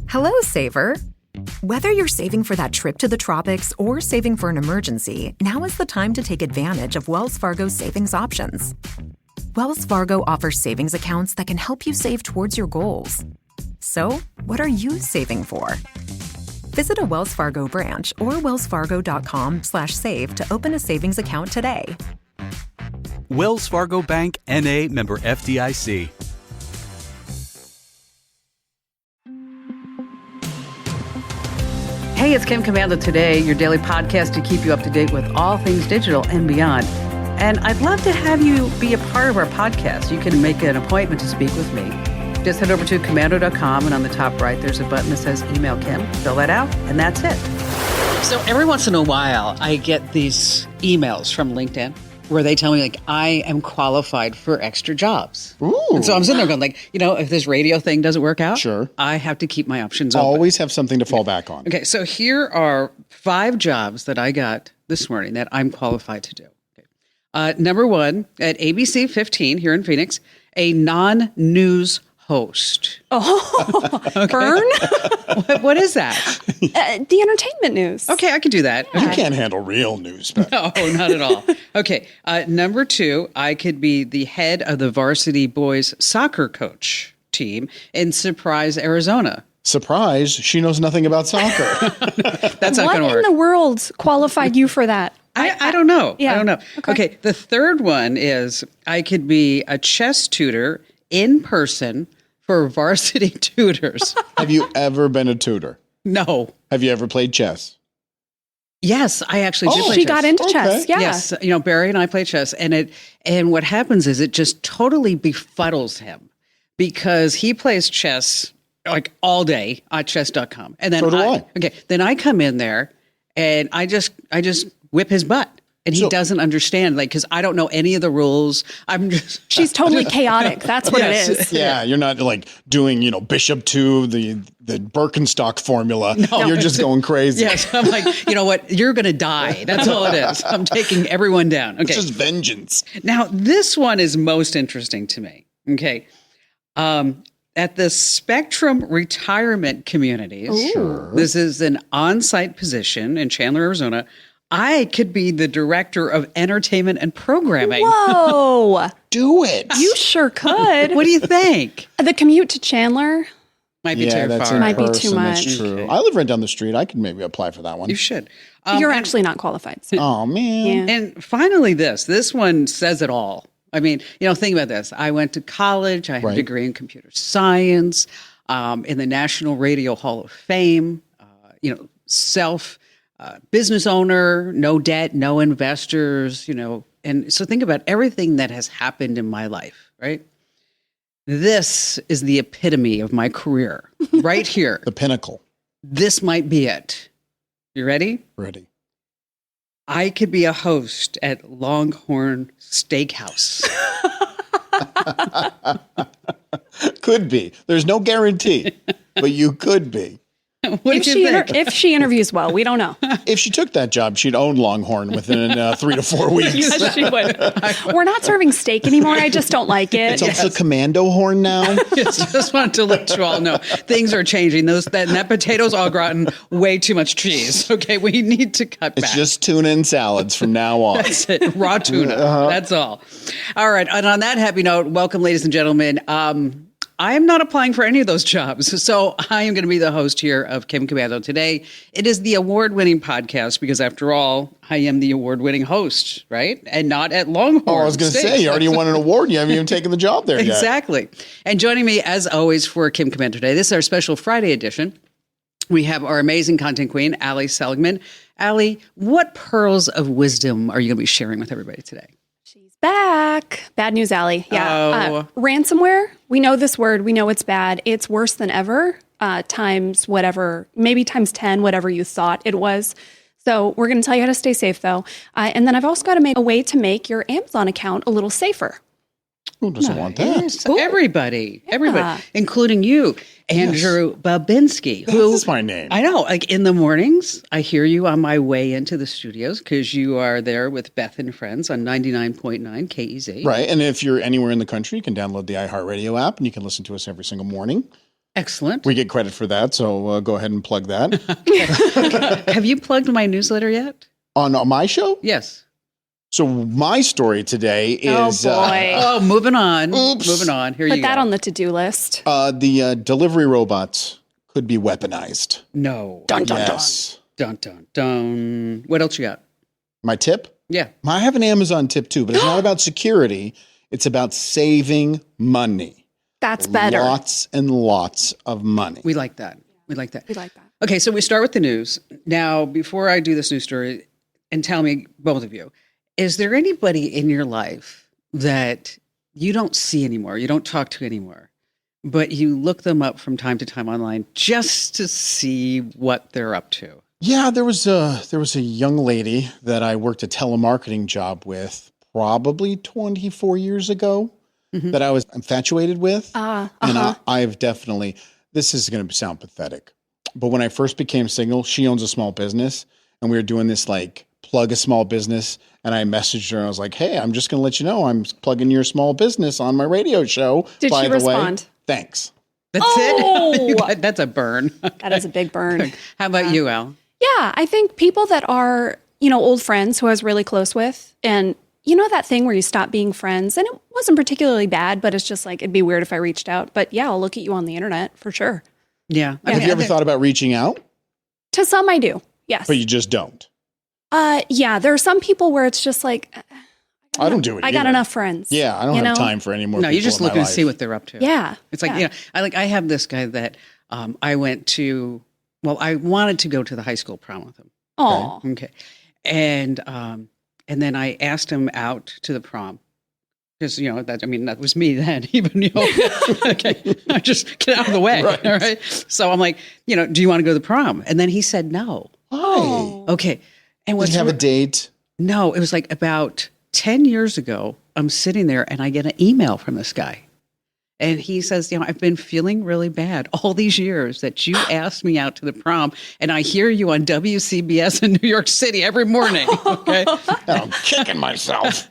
Hello, saver. Whether you're saving for that trip to the tropics or saving for an emergency, now is the time to take advantage of Wells Fargo's savings options. Wells Fargo offers savings accounts that can help you save towards your goals. So, what are you saving for? Visit a Wells Fargo branch or wellsfargo.com/save to open a savings account today. Wells Fargo Bank, N.A., member FDIC. Hey, it's Kim Commando Today, your daily podcast to keep you up to date with all things digital and beyond. And I'd love to have you be a part of our podcast. You can make an appointment to speak with me. Just head over to commando.com, and on the top right, there's a button that says Email Kim. Fill that out, and that's it. So every once in a while, I get these emails from LinkedIn where they tell me, like, I am qualified for extra jobs. Ooh. And so I'm sitting there going, like, if this radio thing doesn't work out, sure, I have to keep my options open. Always have something to fall back on. Okay, so here are 5 jobs that I got this morning that I'm qualified to do. Okay. Number 1, at ABC 15 here in Phoenix, a non-news host. Oh, Burn? What is that? The entertainment news. Okay, I can do that. You can't handle real news. But. No, not at all. Okay, number 2, I could be the head of the varsity boys soccer coach team in Surprise, Arizona. Surprise, she knows nothing about soccer. That's not going to work. What in the world qualified you for that? I don't know. Yeah. I don't know. Okay, the third one is I could be a chess tutor in person for varsity tutors. Have you ever been a tutor? No. Have you ever played chess? Yes, I actually did play She chess. got into chess. Yeah. Yes, Barry and I play chess, and what happens is it just totally befuddles him because he plays chess like all day at chess.com. And then So do I. Okay, then I come in there and I just whip his butt. And he doesn't understand, like, because I don't know any of the rules. She's totally chaotic. That's what it is. Yeah, you're not like doing, bishop to the Birkenstock formula. No. You're just going crazy. Yes, I'm like, you know what? You're going to die. That's all it is. I'm taking everyone down. Okay. It's just vengeance. Now, this one is most interesting to me. Okay. At the Spectrum Retirement Communities, this is an on-site position in Chandler, Arizona. I could be the director of entertainment and programming. Whoa. Do it. You sure could. What do you think? The commute to Chandler Might be too far. Might be too much. That's true. I live right down the street. I could maybe apply for that one. You should. You're actually not qualified. So. Oh, man. Yeah. And finally, this one says it all. I mean, think about this. I went to college. I have a degree in computer science, in the National Radio Hall of Fame, business owner, no debt, no investors, And so think about everything that has happened in my life, right? This is the epitome of my career right here. The pinnacle. This might be it. You ready? Ready. I could be a host at Longhorn Steakhouse. Could be. There's no guarantee, but you could be. What do you think? If she interviews well, we don't know. If she took that job, she'd own Longhorn within 3 to 4 weeks. Yes, she would. We're not serving steak anymore. I just don't like it. It's also commando horn now. Yes, just wanted to let you all know things are changing. That potato's au gratin, way too much cheese. Okay, we need to cut back. It's just tuna and salads from now on. That's it. Raw tuna. That's all. All right. And on that happy note, welcome, ladies and gentlemen. I am not applying for any of those jobs. So I am going to be the host here of Kim Commando Today. It is the award-winning podcast because, after all, I am the award-winning host, right? And not at Longhorn. Oh, I was going to say, you already won an award. You haven't even taken the job there yet. Exactly. And joining me, as always, for Kim Commando Today, this is our special Friday edition. We have our amazing content queen, Allie Seligman. Allie, what pearls of wisdom are you going to be sharing with everybody today? Back. Bad news, Allie. Yeah. Ransomware. We know this word. We know it's bad. It's worse than ever. Times whatever, maybe times 10, whatever you thought it was. So we're going to tell you how to stay safe, though. And then I've also got a way to make your Amazon account a little safer. Who doesn't want that? Everybody, including you, Andrew Babinski. That's my name. I know. Like in the mornings, I hear you on my way into the studios because you are there with Beth and friends on 99.9 KEZ. Right. And if you're anywhere in the country, you can download the iHeartRadio app and you can listen to us every single morning. Excellent. We get credit for that, so go ahead and plug that. Have you plugged my newsletter yet? On my show? Yes. So my story today is... Oh, boy. Moving on. Oops. Moving on. Here you Put go. that on the to-do list. the delivery robots could be weaponized. No. Dun, dun, Yes. Dun, dun, dun. What else you got? My tip? Yeah. I have an Amazon tip too, but it's not about security. It's about saving money. That's better. Lots and lots of money. We like that. We like that. We like that. Okay, so we start with the news. Now, before I do this news story, and tell me, both of you, is there anybody in your life that you don't see anymore, you don't talk to anymore, but you look them up from time to time online just to see what they're up to? Yeah, there was a young lady that I worked a telemarketing job with probably 24 years ago that I was infatuated with. And I've definitely, this is going to sound pathetic, but when I first became single, she owns a small business and we were doing this like plug a small business. And I messaged her and I was like, hey, I'm just going to let you know I'm plugging your small business on my radio show. Did by she the respond? Way, thanks. That's it? That's a burn. That is a big burn. How about you, Al? Yeah, I think people that are, old friends who I was really close with, and that thing where you stop being friends, and it wasn't particularly bad, but it's just like, it'd be weird if I reached out. But yeah, I'll look at you on the internet for sure. Yeah. Have you ever thought about reaching out? To some I do, yes. But you just don't. Yeah, there are some people where it's just like, I don't do it I got either. enough friends. Yeah, I don't have time for any more No, people you just in my look and life. see what they're up to. Yeah. It's like, I have this guy that I went to, I wanted to go to the high school prom with him. Oh, Okay. And then I asked him out to the prom. Because, that was me then, even, okay, just get out of the way. Right. All right. So I'm like, do you want to go to the prom? And then he said no. Hi. Okay. And Did you have a date? No, it was like about 10 years ago. I'm sitting there and I get an email from this guy. And he says, I've been feeling really bad all these years that you asked me out to the prom. And I hear you on WCBS in New York City every morning. Okay. I'm kicking myself.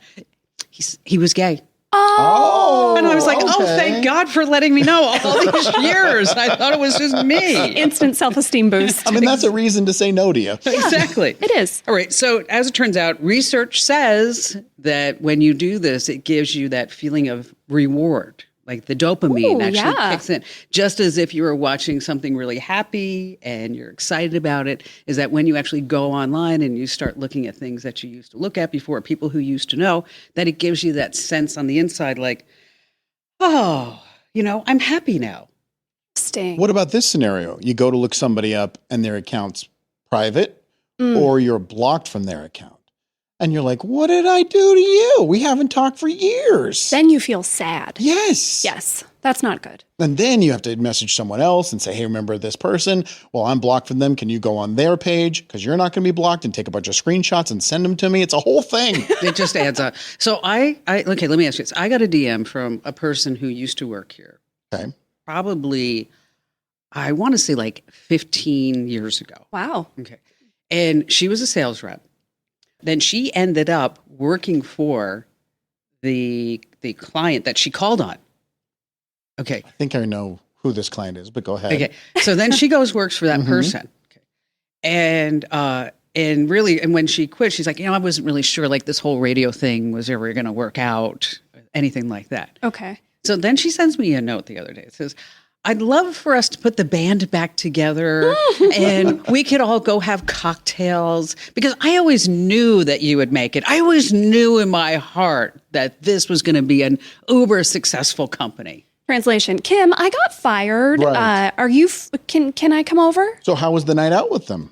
He was gay. Oh. And I was like, oh, okay. thank God for letting me know all these years. I thought it was just me. instant self-esteem boost. I mean, that's a reason to say no to you. Exactly. It is. All right. So as it turns out, research says that when you do this, it gives you that feeling of reward. Like the dopamine actually kicks in, just as if you were watching something really happy and you're excited about it, is that when you actually go online and you start looking at things that you used to look at before, people who used to know, that it gives you that sense on the inside like, oh, I'm happy now. Interesting. What about this scenario? You go to look somebody up and their account's private or you're blocked from their account. And you're like, what did I do to you? We haven't talked for years. Then you feel sad. Yes. Yes. That's not good. And then you have to message someone else and say, hey, remember this person? Well, I'm blocked from them. Can you go on their page? Because you're not going to be blocked, and take a bunch of screenshots and send them to me. It's a whole thing. It just adds up. So okay, let me ask you this. I got a DM from a person who used to work here. Okay. Probably, I want to say like 15 years ago. Wow. Okay. And she was a sales rep. Then she ended up working for the client that she called on. Okay. I think I know who this client is, but go ahead. Okay. So then she works for that person. Okay. And when she quit, she's like, I wasn't really sure like this whole radio thing was ever going to work out, anything like that. Okay. So then she sends me a note the other day. It says, I'd love for us to put the band back together and we could all go have cocktails, because I always knew that you would make it. I always knew in my heart that this was going to be an uber successful company. Translation: Kim, I got fired. Right. Are you? Can I come over? So how was the night out with them?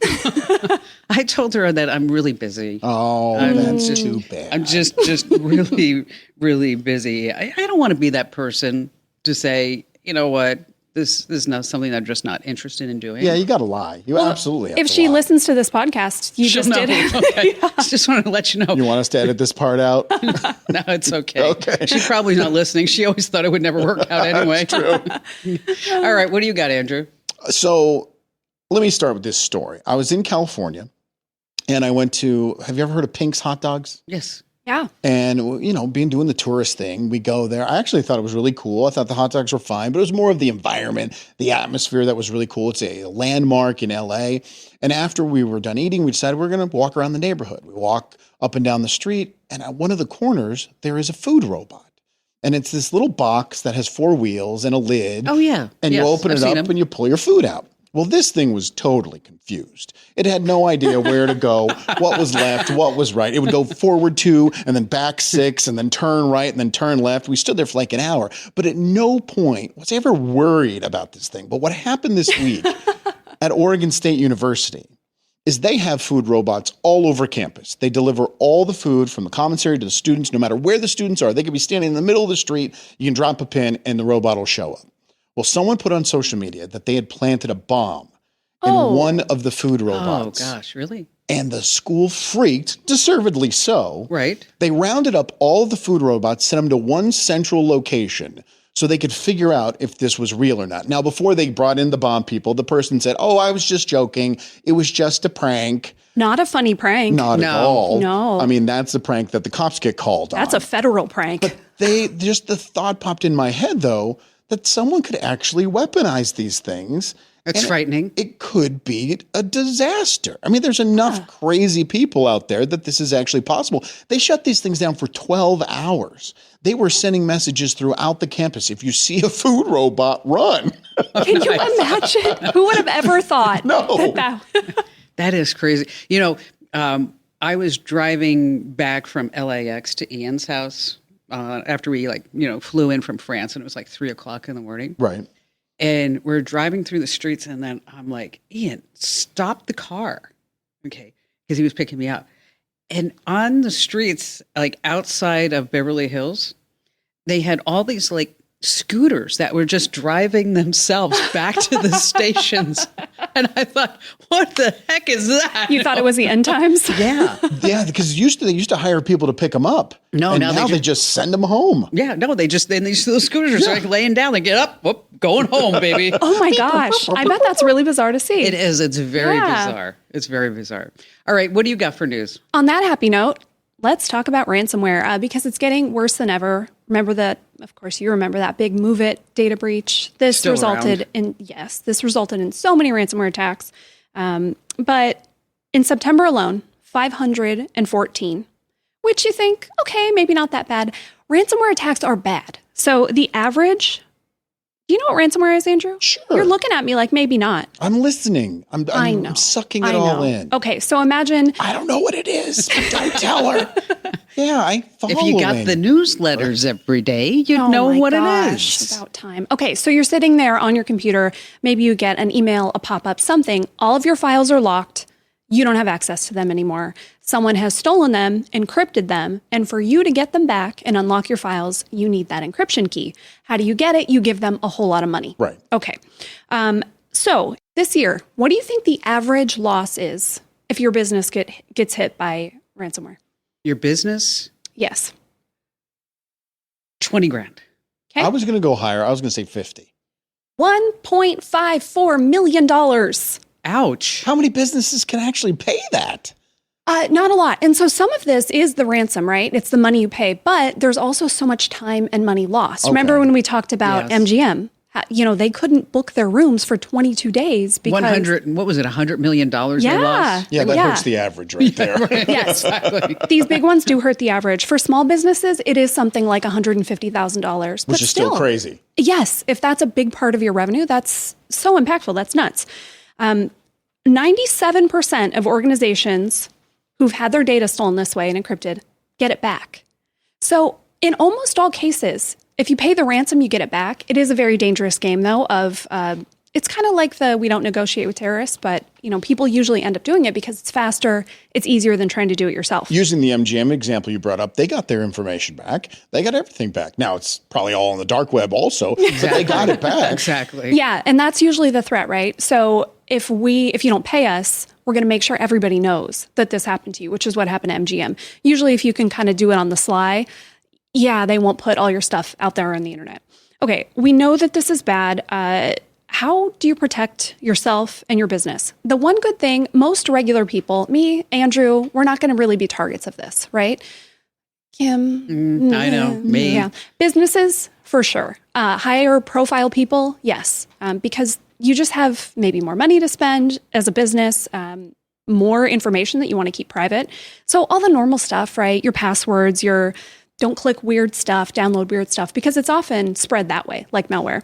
I told her that I'm really busy. Oh, that's too bad. I'm just really, really busy. I don't want to be that person to say, you know what? This is not something I'm just not interested in doing. Yeah, you got to lie. You absolutely have If to she lie. listens to this podcast, you just did it. Okay. Just wanted to let you know. You want us to edit this part out? No, it's okay. Okay. She's probably not listening. She always thought it would never work out anyway. True. All right. What do you got, Andrew? So let me start with this story. I was in California and I went to, have you ever heard of Pink's Hot Dogs? Yes. Yeah. And, doing the tourist thing, we go there. I actually thought it was really cool. I thought the hot dogs were fine, but it was more of the environment, the atmosphere that was really cool. It's a landmark in LA. And after we were done eating, we decided we're going to walk around the neighborhood. We walk up and down the street, and at one of the corners, there is a food robot. And it's this little box that has 4 wheels and a lid. Oh, yeah. And you open it up and you pull your food out. Well, this thing was totally confused. It had no idea where to go, what was left, what was right. It would go forward 2 and then back 6 and then turn right and then turn left. We stood there for like an hour, but at no point was I ever worried about this thing. But what happened this week at Oregon State University is they have food robots all over campus. They deliver all the food from the commissary to the students, no matter where the students are. They could be standing in the middle of the street. You can drop a pin and the robot will show up. Well, someone put on social media that they had planted a bomb in one of the food robots. Oh, gosh, really? And the school freaked, deservedly so. Right. They rounded up all the food robots, sent them to one central location so they could figure out if this was real or not. Now, before they brought in the bomb people, the person said, I was just joking. It was just a prank. Not a funny prank. Not at all. No. I mean, that's a prank that the cops get called on. That's a federal prank. But the thought popped in my head, though, that someone could actually weaponize these things. It's frightening. It could be a disaster. I mean, there's enough crazy people out there that this is actually possible. They shut these things down for 12 hours. They were sending messages throughout the campus. If you see a food robot, run. Can you imagine? Who would have ever thought? No. That is crazy. I was driving back from LAX to Ian's house after we flew in from France, and it was like 3:00 in the morning. Right. And we're driving through the streets, and then I'm like, Ian, stop the car. Okay. Because he was picking me up. And on the streets, like outside of Beverly Hills, they had all these like scooters that were just driving themselves back to the stations. And I thought, what the heck is that? You thought it was the end times? Yeah. Yeah, because they used to hire people to pick them up. No, and now they just send them home. Yeah, no, those scooters are like laying down. They get up, whoop, going home, baby. Oh my gosh. I bet that's really bizarre to see. It is. It's very bizarre. It's very bizarre. All right, what do you got for news? On that happy note, let's talk about ransomware because it's getting worse than ever. Remember that, of course, you remember that big Move It data breach. This resulted in so many ransomware attacks. But in September alone, 514, which you think, okay, maybe not that bad. Ransomware attacks are bad. So the average, do you know what ransomware is, Andrew? Sure. You're looking at me like maybe not. I'm listening. I'm sucking it all in. Okay, so imagine. I don't know what it is, but don't tell her. Yeah, I follow. If you got the newsletters every day, you'd know what it is. About time. Okay, so you're sitting there on your computer. Maybe you get an email, a pop-up, something. All of your files are locked. You don't have access to them anymore. Someone has stolen them, encrypted them, and for you to get them back and unlock your files, you need that encryption key. How do you get it? You give them a whole lot of money. Right. Okay. So this year, what do you think the average loss is if your business gets hit by ransomware? Your business? Yes. 20 grand. Okay. I was going to go higher. I was going to say 50. $1.54 million. Ouch. How many businesses can actually pay that? Not a lot. And so some of this is the ransom, right? It's the money you pay, but there's also so much time and money lost. Okay. Remember when we talked about MGM? They couldn't book their rooms for 22 days because $100 million they lost? Yeah, that hurts the average right there. Right. Yes. Exactly. These big ones do hurt the average. For small businesses, it is something like $150,000. Which is still crazy. Yes. If that's a big part of your revenue, that's so impactful. That's nuts. 97% of organizations who've had their data stolen this way and encrypted get it back. So in almost all cases, if you pay the ransom, you get it back. It is a very dangerous game, though, it's kind of like we don't negotiate with terrorists, but people usually end up doing it because it's faster, it's easier than trying to do it yourself. Using the MGM example you brought up, they got their information back. They got everything back. Now, it's probably all on the dark web also, but they got it back. Exactly. Yeah, and that's usually the threat, right? So if you don't pay us, we're going to make sure everybody knows that this happened to you, which is what happened to MGM. Usually if you can kind of do it on the sly, they won't put all your stuff out there on the internet. Okay, we know that this is bad. How do you protect yourself and your business? The one good thing, most regular people, me, Andrew, we're not going to really be targets of this, right? Kim. I know, me. Yeah. Businesses, for sure. Higher profile people, yes. Because you just have maybe more money to spend as a business, more information that you want to keep private. So all the normal stuff, right? Your passwords, your don't click weird stuff, download weird stuff, because it's often spread that way, like malware.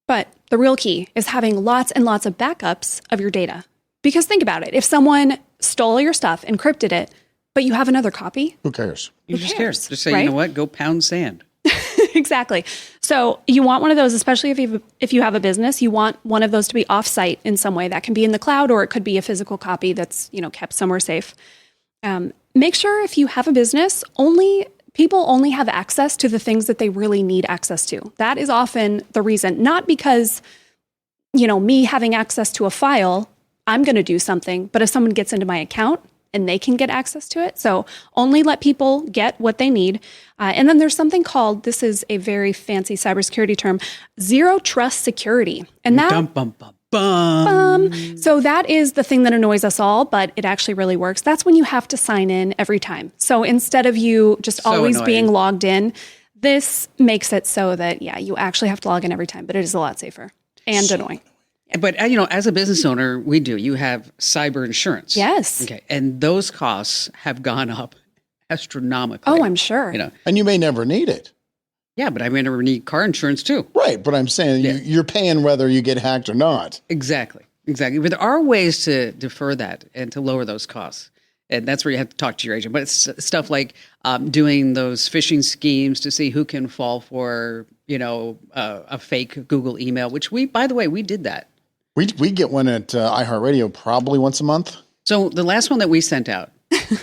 But the real key is having lots and lots of backups of your data. Because think about it. If someone stole your stuff, encrypted it, but you have another copy. Who cares? You just care. Just say, right? you know what? Go pound sand. Exactly. So you want one of those, especially if you have a business, you want one of those to be offsite in some way. That can be in the cloud, or it could be a physical copy that's, kept somewhere safe. Make sure if you have a business, people only have access to the things that they really need access to. That is often the reason, not because, me having access to a file, I'm going to do something, but if someone gets into my account and they can get access to it. So only let people get what they need. And then there's something called, this is a very fancy cybersecurity term, zero trust security. And that, so that is the thing that annoys us all, but it actually really works. That's when you have to sign in every time. So instead of you just always being logged in, this makes it so that, you actually have to log in every time, but it is a lot safer and annoying. But, as a business owner, you have cyber insurance. Yes. Okay. And those costs have gone up astronomically. Oh, I'm sure. And you may never need it. Yeah, but I may never need car insurance too. Right. But I'm saying you're paying whether you get hacked or not. Exactly. But there are ways to defer that and to lower those costs. And that's where you have to talk to your agent. But it's stuff like doing those phishing schemes to see who can fall for, a fake Google email, which by the way, we did that. We get one at iHeartRadio probably once a month. So the last one that we sent out,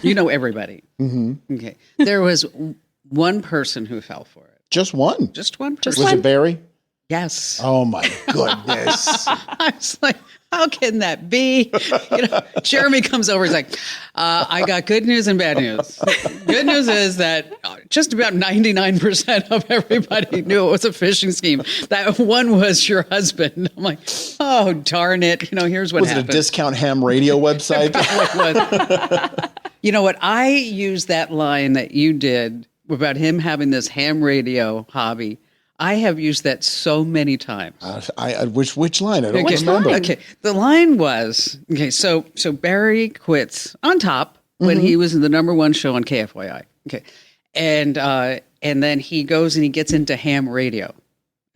everybody. Mm-hmm. Okay. There was one person who fell for it. Just one? Just one person. Was it Barry? Yes. Oh, my goodness. I was like, how can that be? Jeremy comes over. He's like, I got good news and bad news. Good news is that just about 99% of everybody knew it was a phishing scheme. That one was your husband. I'm like, oh, darn it. Here's what happened. Was it a Discount Ham Radio website? You know what? I used that line that you did about him having this ham radio hobby. I have used that so many times. Which line? I don't remember. Okay, the line was, so Barry quits on top when he was in the number one show on KFYI. Okay, and then he goes and he gets into ham radio.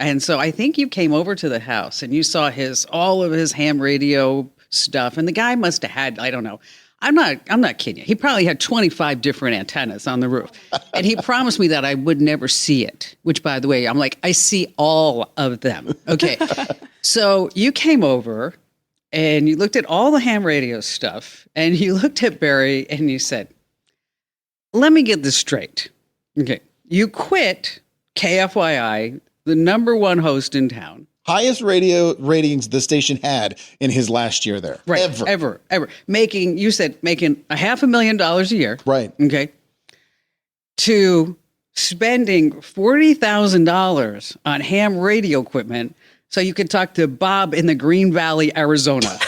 And so I think you came over to the house and you saw all of his ham radio stuff. And the guy must have had, I don't know. I'm not kidding you. He probably had 25 different antennas on the roof. And he promised me that I would never see it, which, by the way, I'm like, I see all of them. Okay. So you came over and you looked at all the ham radio stuff and you looked at Barry and you said, let me get this straight. Okay. You quit KFYI, the number one host in town. Highest radio ratings the station had in his last year there. Right. Ever. Making $500,000 a year. Right. Okay. To spending $40,000 on ham radio equipment so you could talk to Bob in the Green Valley, Arizona.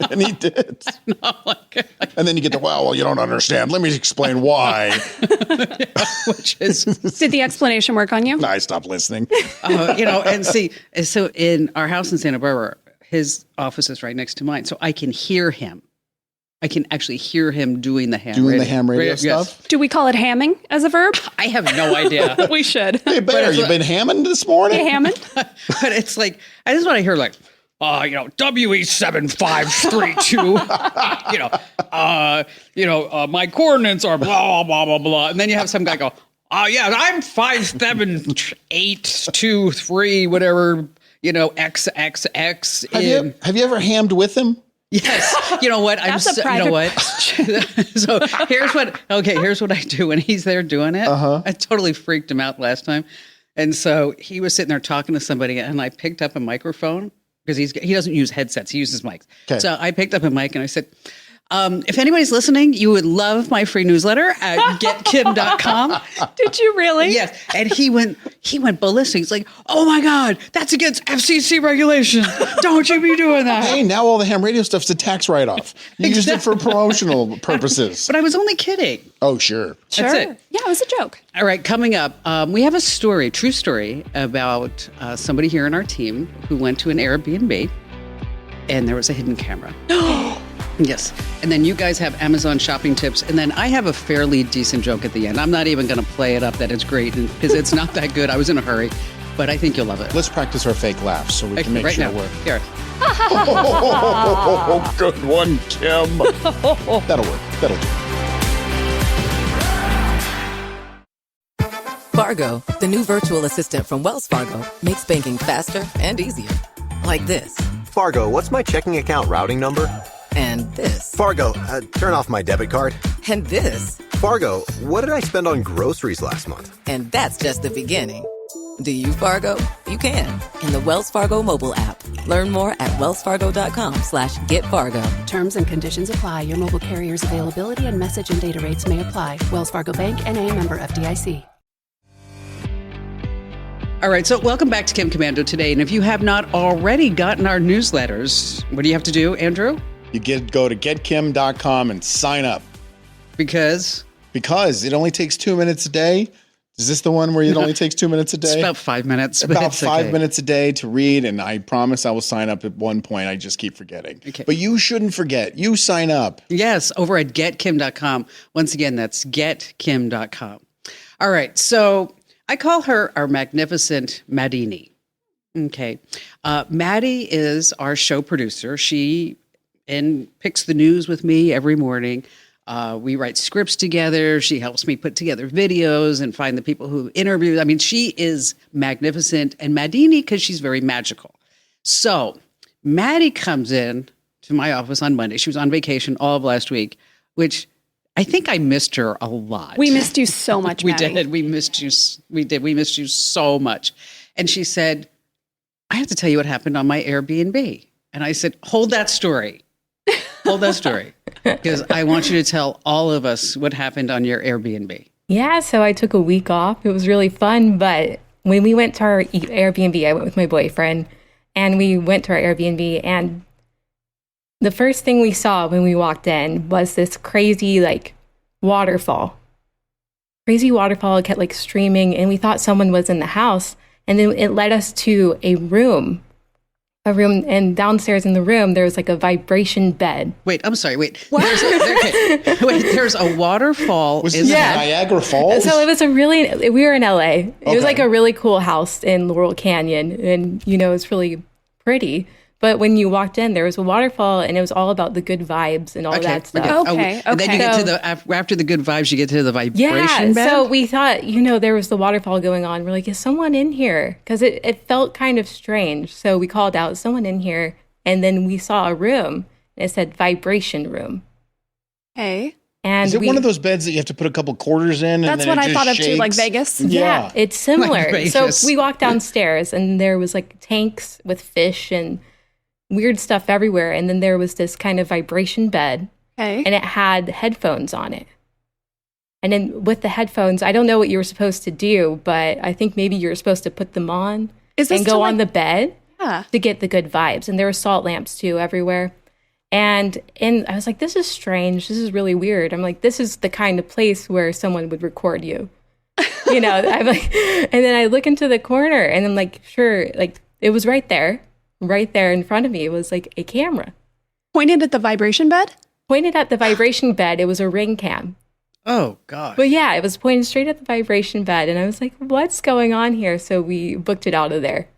And he did. And then you get well, you don't understand. Let me explain why. Did the explanation work on you? I stopped listening. And see, so in our house in Santa Barbara, his office is right next to mine. So I can hear him. I can actually hear him doing the ham radio stuff? Yes. Do we call it hamming as a verb? I have no idea. We should. Hey, Bear, you been hamming this morning? Hey, hamming? But it's like, I just want to hear like, WE7532, my coordinates are blah, blah, blah, blah. And then you have some guy go, I'm 57823, whatever, XXX. Have you ever hammed with him? Yes. You know what? That's a private So here's what I do when he's there doing it. I totally freaked him out last time. And so he was sitting there talking to somebody and I picked up a microphone because he doesn't use headsets. He uses mics. Okay. So I picked up a mic and I said, If anybody's listening, you would love my free newsletter at getkim.com. Did you really? Yes. And he went ballistic. He's like, oh my God, that's against FCC regulations. Don't you be doing that. Hey, now all the ham radio stuff's a tax write-off. You used it for promotional purposes. But I was only kidding. Oh, sure. Sure. That's it. Yeah, it was a joke. All right, coming up, we have a story, true story, about somebody here in our team who went to an Airbnb and there was a hidden camera. Yes. And then you guys have Amazon shopping tips. And then I have a fairly decent joke at the end. I'm not even going to play it up that it's great because it's not that good. I was in a hurry, but I think you'll love it. Let's practice our fake laughs so we can make right sure now. we're... Here. Oh, good one, Kim. That'll work. That'll do. Fargo, the new virtual assistant from Wells Fargo, makes banking faster and easier. Like this. Fargo, what's my checking account routing number? And this. Fargo, turn off my debit card. And this. Fargo, what did I spend on groceries last month? And that's just the beginning. Do you, Fargo? You can. In the Wells Fargo mobile app. Learn more at wellsfargo.com/getfargo. Terms and conditions apply. Your mobile carrier's availability and message and data rates may apply. Wells Fargo Bank, N.A., member FDIC. All right, so welcome back to Kim Commando today. And if you have not already gotten our newsletters, what do you have to do, Andrew? You go to getkim.com and sign up. Because it only takes 2 minutes a day. Is this the one where it only takes 2 minutes a day? It's about 5 minutes. About 5 minutes a day to read, and I promise I will sign up at one point. I just keep forgetting. Okay. But you shouldn't forget. You sign up. Yes, over at getkim.com. Once again, that's getkim.com. All right, so I call her our magnificent Madini. Okay. Maddie is our show producer. She picks the news with me every morning. We write scripts together. She helps me put together videos and find the people who interview. I mean, she is magnificent, and Madini because she's very magical. So Maddie comes in to my office on Monday. She was on vacation all of last week, which I think I missed her a lot. We missed you so much, We Maddie. did. We missed you. We did. We missed you so much. And she said, I have to tell you what happened on my Airbnb. And I said, hold that story. Hold that story. Because I want you to tell all of us what happened on your Airbnb. Yeah, so I took a week off. It was really fun. But when we went to our Airbnb, I went with my boyfriend. And we went to our Airbnb. And the first thing we saw when we walked in was this crazy, waterfall. Crazy waterfall. It kept, streaming. And we thought someone was in the house. And then it led us to a room. And downstairs in the room, there was a vibration bed. Wait, I'm sorry. Wait. There's a waterfall. Was this Niagara Falls? So it was we were in LA. It was a really cool house in Laurel Canyon. And, it's really pretty. But when you walked in, there was a waterfall, and it was all about the good vibes and all that stuff. Okay. And then you get to after the good vibes, you get to the vibration bed? So we thought, there was the waterfall going on. We're like, is someone in here? Because it felt kind of strange. So we called out, someone in here. And then we saw a room. And it said vibration room. Hey. And is it one of those beds that you have to put a couple quarters in? That's what I thought of too, like Vegas. Yeah, it's similar. Like so we walked downstairs, and there was tanks with fish and weird stuff everywhere. And then there was this kind of vibration bed. Okay. And it had headphones on it. And then with the headphones, I don't know what you were supposed to do, but I think maybe you're supposed to put them on and go on the bed to get the good vibes. And there were salt lamps too everywhere. And I was like, this is strange. This is really weird. I'm like, this is the kind of place where someone would record you. I'm like, and then I look into the corner, and I'm like, sure, it was right there in front of me. It was a camera. Pointed at the vibration bed? Pointed at the vibration bed. It was a Ring cam. Oh, God. But yeah, it was pointed straight at the vibration bed. And I was like, what's going on here? So we booked it out of there.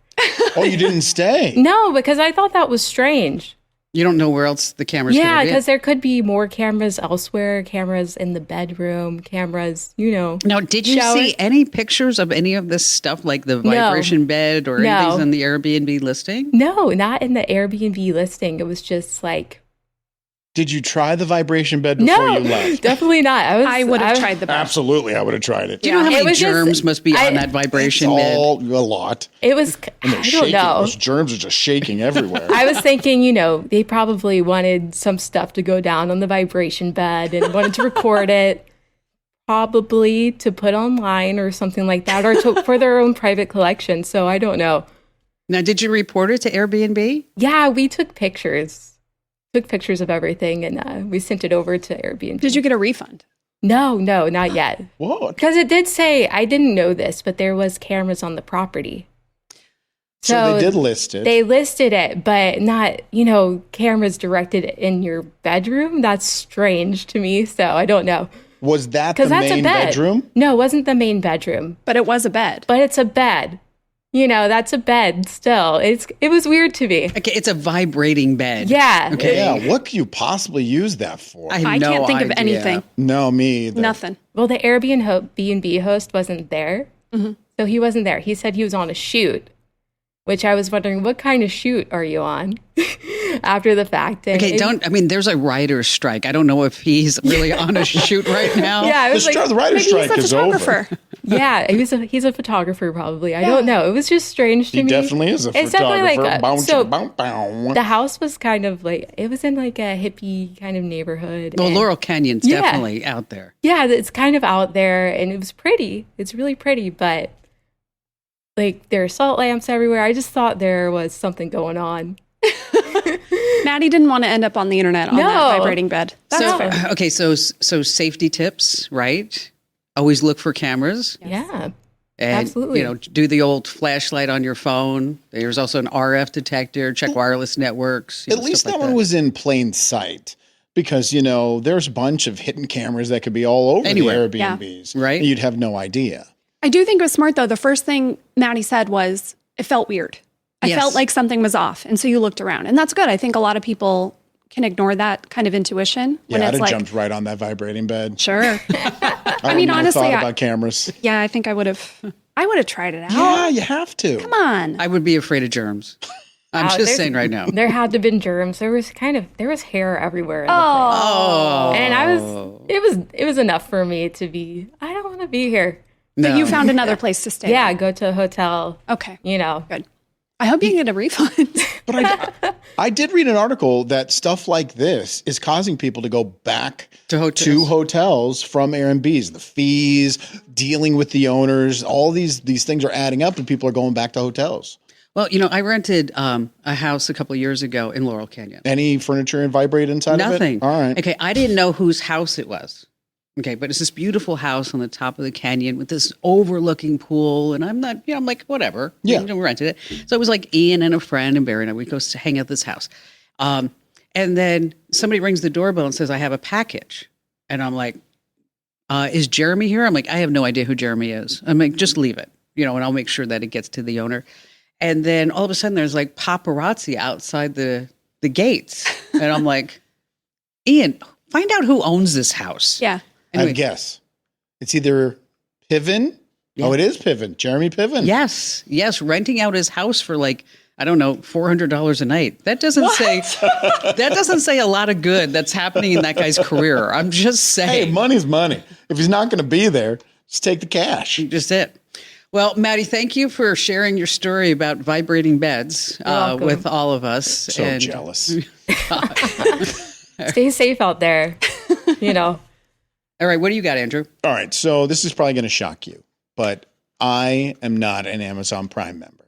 Oh, you didn't stay? No, because I thought that was strange. You don't know where else the camera's going to be? Yeah, because there could be more cameras elsewhere, cameras in the bedroom, cameras, Now, did you see any pictures of any of this stuff, like the vibration bed or anything in the Airbnb listing? No, not in the Airbnb listing. It was just Did you try the vibration bed before you left? Definitely not. I would have tried the bed. Absolutely, I would have tried it. Do you know how many germs must be on that vibration bed? A lot. It was, I don't know. Those germs are just shaking everywhere. I was thinking, they probably wanted some stuff to go down on the vibration bed and wanted to record it, probably to put online or something like that, or for their own private collection. So I don't know. Now, did you report it to Airbnb? Yeah, we took pictures. Took pictures of everything, and we sent it over to Airbnb. Did you get a refund? No, not yet. What? Because it did say, I didn't know this, but there was cameras on the property. So they did list it. They listed it, but not, cameras directed in your bedroom. That's strange to me, so I don't know. Was that the main bedroom? No, it wasn't the main bedroom. But it was a bed. But it's a bed. That's a bed still. It was weird to me. Okay, it's a vibrating bed. Yeah. Okay. Yeah, what could you possibly use that for? I can't think of anything. No, me either. Nothing. Well, the Airbnb host wasn't there. Mm-hmm. So he wasn't there. He said he was on a shoot, which I was wondering, what kind of shoot are you on after the fact? And there's a writer's strike. I don't know if he's really on a shoot right now. Yeah, I was the writer's strike is over. Yeah, he's a photographer probably. I don't know. It was just strange to me. He definitely is a photographer. The house was kind of it was in a hippie kind of neighborhood. Well, Laurel Canyon's definitely out there. Yeah, it's kind of out there, and it was pretty. It's really pretty, but there are salt lamps everywhere. I just thought there was something going on. Maddie didn't want to end up on the internet on that vibrating bed. That's fair. Okay, so safety tips, right? Always look for cameras. Yeah, and, absolutely. Do the old flashlight on your phone. There's also an RF detector. Check wireless networks. At least that one was in plain sight. Because, there's a bunch of hidden cameras that could be all over the Airbnbs. Right. And you'd have no idea. I do think it was smart, though. The first thing Maddie said was, it felt weird. I felt like something was off. And so you looked around. And that's good. I think a lot of people can ignore that kind of intuition. When I'd have jumped right on that vibrating bed. Sure. I mean, honestly, thought about cameras. Yeah, I think I would have tried it out. Yeah, you have to. Come on. I would be afraid of germs. I'm just saying right now. There had to have been germs. There was hair everywhere. In the place. And it was enough for me to be, I don't want to be here. No. But you found another place to stay. Yeah, go to a hotel. Okay. Good. I hope you can get a refund. But I did read an article that stuff like this is causing people to go back to hotels from Airbnbs. The fees, dealing with the owners, all these things are adding up and people are going back to hotels. Well, I rented a house a couple of years ago in Laurel Canyon. Any furniture and vibrate inside of it? Nothing. All right. Okay, I didn't know whose house it was. Okay, but it's this beautiful house on the top of the canyon with this overlooking pool. And I'm like, whatever. Yeah. We rented it. So it was like Ian and a friend and Barry and I, we go to hang out at this house. And then somebody rings the doorbell and says, I have a package. And I'm like, is Jeremy here? I'm like, I have no idea who Jeremy is. I'm like, just leave it, and I'll make sure that it gets to the owner. And then all of a sudden there's paparazzi outside the gates. And I'm like, Ian, find out who owns this house. Yeah. Anyway. I guess. It's either Piven. Yeah. Oh, it is Piven. Jeremy Piven. Yes. Renting out his house for I don't know, $400 a night. That doesn't say a lot of good that's happening in that guy's career. I'm just saying. Hey, money's money. If he's not going to be there, just take the cash. Just it. Well, Maddie, thank you for sharing your story about vibrating beds with all of us. So jealous. Stay safe out there, All right, what do you got, Andrew? All right, so this is probably going to shock you, but I am not an Amazon Prime member.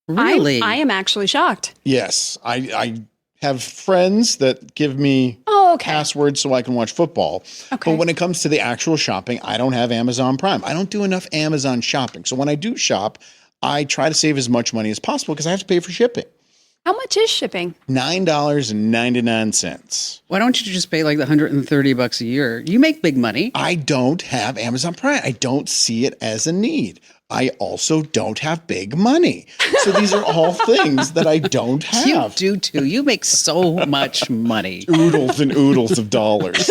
Really? I am actually shocked. Yes, I have friends that give me passwords so I can watch football. Okay. But when it comes to the actual shopping, I don't have Amazon Prime. I don't do enough Amazon shopping. So when I do shop, I try to save as much money as possible because I have to pay for shipping. How much is shipping? $9.99. Why don't you just pay the $130 a year? You make big money. I don't have Amazon Prime. I don't see it as a need. I also don't have big money. So these are all things that I don't have. You do too. You make so much money. Oodles and oodles of dollars.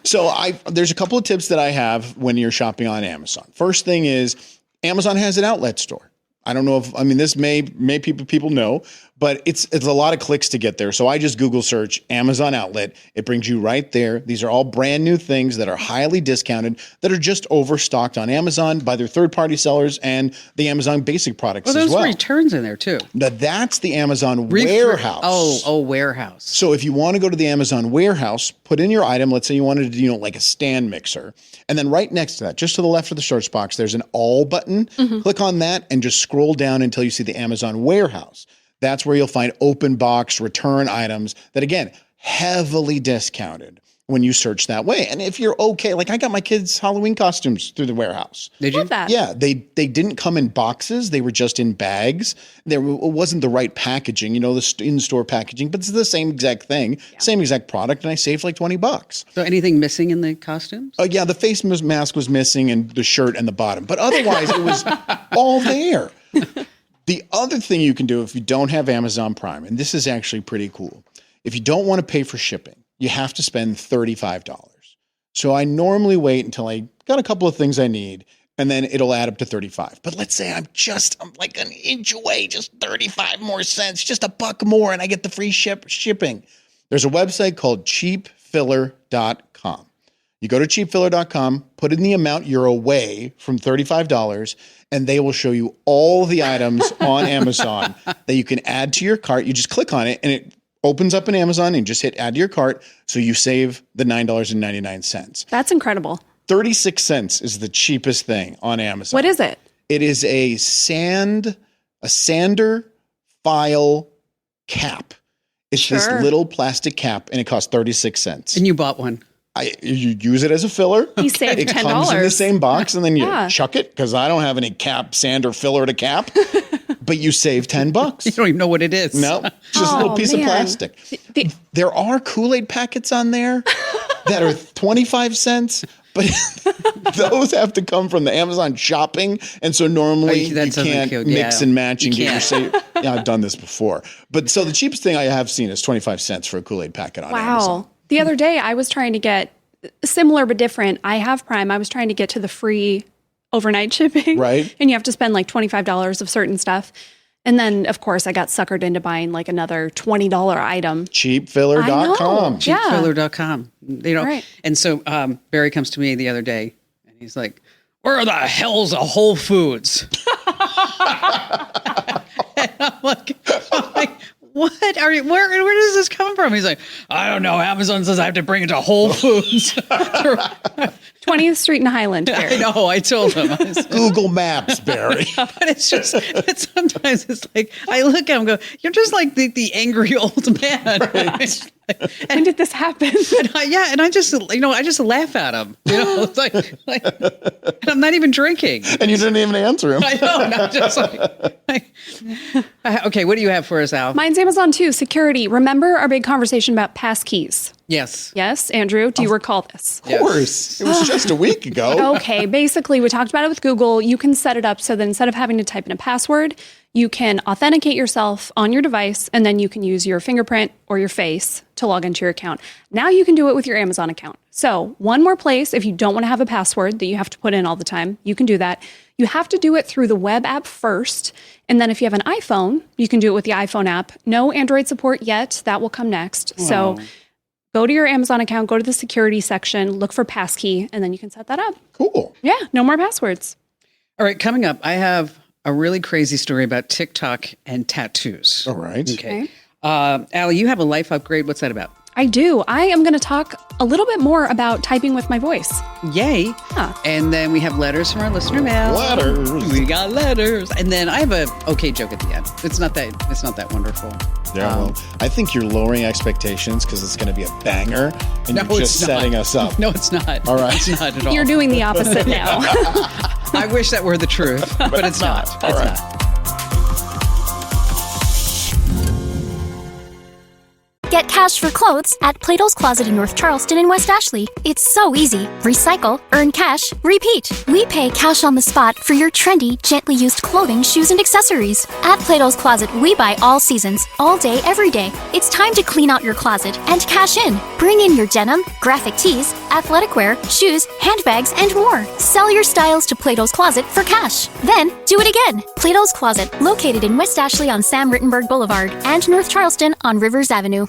So there's a couple of tips that I have when you're shopping on Amazon. First thing is Amazon has an outlet store. I don't know this may people know, But it's a lot of clicks to get there. So I just Google search Amazon outlet. It brings you right there. These are all brand new things that are highly discounted, that are just overstocked on Amazon by their third-party sellers and the Amazon basic products as well. Well, there's returns in there too. Now, that's the Amazon warehouse. Oh, warehouse. So if you want to go to the Amazon warehouse, put in your item. Let's say you wanted to do, like a stand mixer. And then right next to that, just to the left of the search box, there's an all button. Click on that and just scroll down until you see the Amazon warehouse. That's where you'll find open box return items that, again, heavily discounted when you search that way. And if you're okay, like I got my kids' Halloween costumes through the warehouse. Did you? Love that. Yeah, they didn't come in boxes. They were just in bags. It wasn't the right packaging, the in-store packaging, but it's the same exact thing, same exact product, and I saved like $20. So anything missing in the costumes? Oh, yeah, the face mask was missing and the shirt and the bottom. But otherwise, it was all there. The other thing you can do if you don't have Amazon Prime, and this is actually pretty cool, if you don't want to pay for shipping, you have to spend $35. So I normally wait until I got a couple of things I need, and then it'll add up to $35. But let's say I'm like an inch away, just 35 more cents, just $1 more, and I get the free shipping. There's a website called cheapfiller.com. You go to cheapfiller.com, put in the amount you're away from $35, and they will show you all the items on Amazon that you can add to your cart. You just click on it, and it opens up in Amazon, and just hit add to your cart, so you save the $9.99. That's incredible. 36 cents is the cheapest thing on Amazon. What is it? It is a sander file cap. It's this little plastic cap, and it costs 36 cents. And you bought one. You use it as a filler. You saved $10. It comes in the same box, and then you chuck it, because I don't have any sander filler to cap. But you save $10. You don't even know what it is. No, just a little piece of plastic. There are Kool-Aid packets on there that are 25 cents, but those have to come from the Amazon shopping. And so normally you can't mix and match and get your save. Yeah, I've done this before. But so the cheapest thing I have seen is 25 cents for a Kool-Aid packet on Amazon. The other day I was trying to get similar but different. I have Prime. I was trying to get to the free overnight shipping. Right. And you have to spend like $25 of certain stuff. And then, of course, I got suckered into buying like another $20 item. Cheapfiller.com. Cheapfiller.com. Right. And so Barry comes to me the other day, and he's like, where the hell's a Whole Foods? And I'm like, what are you? Where does this come from? He's like, I don't know. Amazon says I have to bring it to Whole Foods. 20th Street and Highland. Barry. I know. I told him. Google Maps, Barry. But it's just, sometimes it's like, I look at him and go, you're just like the angry old man. Right. When did this happen? And I just laugh at him. It's like, and I'm not even drinking. And you didn't even answer him. I know. And I'm just okay, what do you have for us, Al? Mine's Amazon too. Security. Remember our big conversation about passkeys? Yes. Yes, Andrew, do you recall this? Of course. It was just a week ago. Okay. Basically, we talked about it with Google. You can set it up so that instead of having to type in a password, you can authenticate yourself on your device, and then you can use your fingerprint or your face to log into your account. Now you can do it with your Amazon account. So one more place, if you don't want to have a password that you have to put in all the time, you can do that. You have to do it through the web app first. And then if you have an iPhone, you can do it with the iPhone app. No Android support yet. That will come next. Oh. So go to your Amazon account, go to the security section, look for passkey, and then you can set that up. Cool. Yeah, no more passwords. All right, coming up, I have a really crazy story about TikTok and tattoos. All right. Okay. Allie, you have a life upgrade. What's that about? I do. I am going to talk a little bit more about typing with my voice. Yay. Yeah. And then we have letters from our listener mail. Letters. We got letters. And then I have a okay joke at the end. It's not that wonderful. Yeah, well, I think you're lowering expectations because it's going to be a banger, and you're just setting us up. No, it's not. All right. It's not at all. You're doing the opposite now. I wish that were the truth, but it's not. It's not. Get cash for clothes at Plato's Closet in North Charleston and West Ashley. It's so easy. Recycle, earn cash, repeat. We pay cash on the spot for your trendy, gently used clothing, shoes, and accessories. At Plato's Closet, we buy all seasons, all day, every day. It's time to clean out your closet and cash in. Bring in your denim, graphic tees, athletic wear, shoes, handbags, and more. Sell your styles to Plato's Closet for cash. Then, do it again. Plato's Closet, located in West Ashley on Sam Rittenberg Boulevard and North Charleston on Rivers Avenue.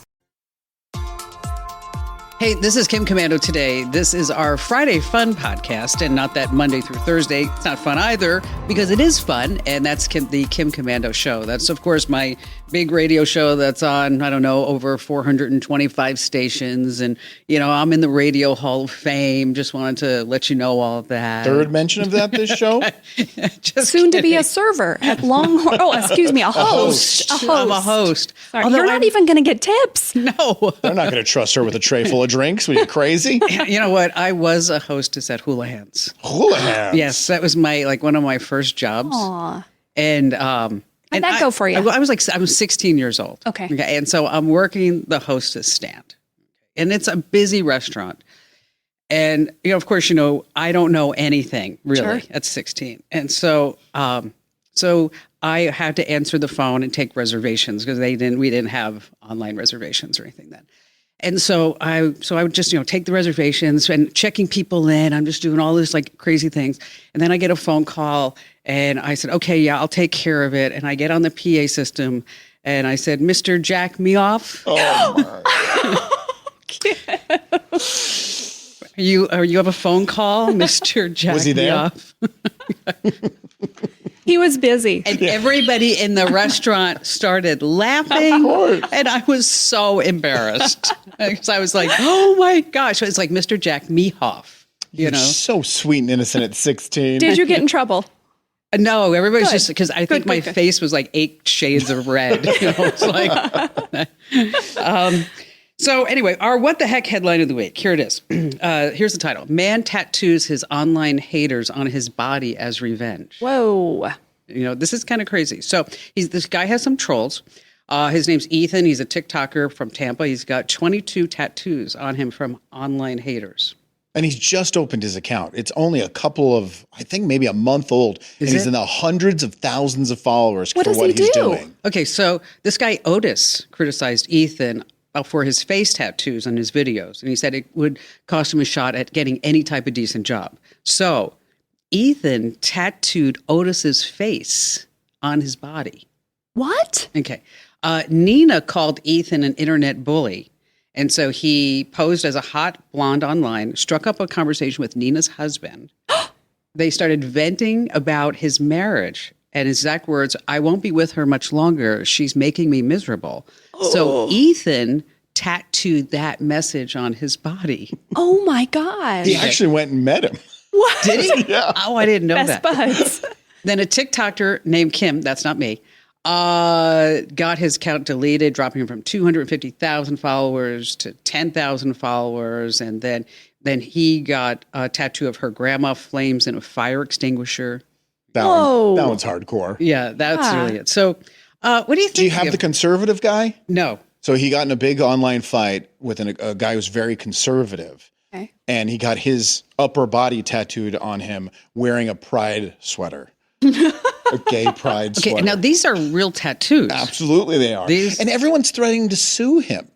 Hey, this is Kim Commando today. This is our Friday Fun podcast, and not that Monday through Thursday. It's not fun either, because it is fun, and that's the Kim Commando Show. That's, of course, my big radio show that's on, I don't know, over 425 stations, and, you know, I'm in the Radio Hall of Fame. Just wanted to let you know all of that. Third mention of that this show? Just soon kidding. To be a server at Longhorn. Oh, excuse me, a host. I'm a host. Sorry, you're not even going to get tips. No. They're not going to trust her with a tray full of drinks. Were you crazy? You know what? I was a hostess at Hula Hands. Hula Hands? Yes, that was one of my first jobs. Aww. And how'd that go for you? I was 16 years old. Okay. And so I'm working the hostess stand, and it's a busy restaurant. And, you know, of course, you know, I don't know anything really at 16. And so, so I had to answer the phone and take reservations because we didn't have online reservations or anything then. And so I would just, you know, take the reservations and checking people in. I'm just doing all this like crazy things. And then I get a phone call and I said, okay, yeah, I'll take care of it. And I get on the PA system and I said, Mr. Jack me off. Oh my. You have a phone call, Mr. Jack Was he there? me off. He was busy. And everybody in the restaurant started laughing. And I was so embarrassed. Because I was like, oh my gosh. It's like Mr. Jack Mehoff. You know? So sweet and innocent at 16. Did you get in trouble? No, everybody's just because I think my face was like 8 shades of red. You know, it's like. So anyway, our What the Heck headline of the week. Here it is. Here's the title. Man tattoos his online haters on his body as revenge. Whoa. You know, this is kind of crazy. So this guy has some trolls. His name's Ethan. He's a TikToker from Tampa. He's got 22 tattoos on him from online haters. And he's just opened his account. It's only a couple of, I think maybe a month old. And he's in the hundreds of thousands of followers for what he's doing. Okay, so this guy Otis criticized Ethan for his face tattoos on his videos. And he said it would cost him a shot at getting any type of decent job. So Ethan tattooed Otis's face on his body. What? Okay. Nina called Ethan an internet bully. And so he posed as a hot blonde online, struck up a conversation with Nina's husband. They started venting about his marriage. And his exact words, I won't be with her much longer. She's making me miserable. Oh. So Ethan tattooed that message on his body. Oh, my God. He actually went and met him. What? Did he? Yeah. Oh, I didn't know Best that. buds. Then a TikToker named Kim, that's not me, got his account deleted, dropping him from 250,000 followers to 10,000 followers. And then he got a tattoo of her grandma flames in a fire extinguisher. That one's hardcore. Yeah, that's really it. So what do you think? Do you have the conservative guy? No. So he got in a big online fight with a guy who's very conservative. Okay. And he got his upper body tattooed on him wearing a pride sweater. A gay pride sweater. Okay, now these are real tattoos. Absolutely they are. And everyone's threatening to sue him.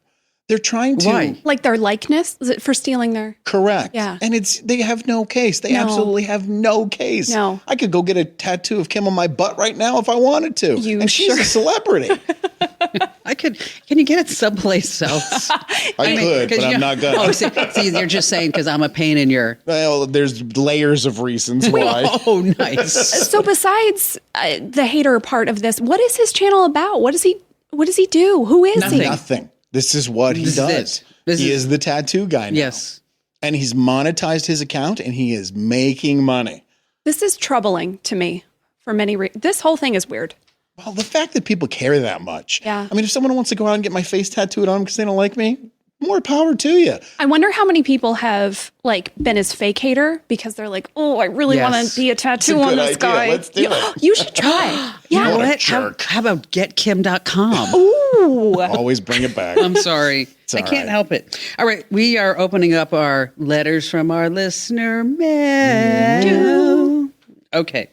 They're trying to. Why? Like their likeness? Is it for stealing their? Correct. Yeah. And they have no case. They absolutely have no case. No. I could go get a tattoo of Kim on my butt right now if I wanted to. She's a celebrity. Can you get it someplace else? I could, but I'm not gonna. Oh, see, you're just saying because I'm a pain in your. Well, there's layers of reasons why. Oh, nice. So besides the hater part of this, what is his channel about? What does he do? Who is he? Nothing. This is what he does. He is the tattoo guy now. Yes. And he's monetized his account and he is making money. This is troubling to me for many reasons. This whole thing is weird. Well, the fact that people care that much. Yeah. I mean, if someone wants to go out and get my face tattooed on because they don't like me, more power to you. I wonder how many people have been his fake hater because they're like, oh, I really want to be a tattoo on this guy. Let's do it. You should try. You know what? How about getkim.com? Ooh. Always bring it back. I'm sorry. I can't help it. All right. We are opening up our letters from our listener mail. Okay.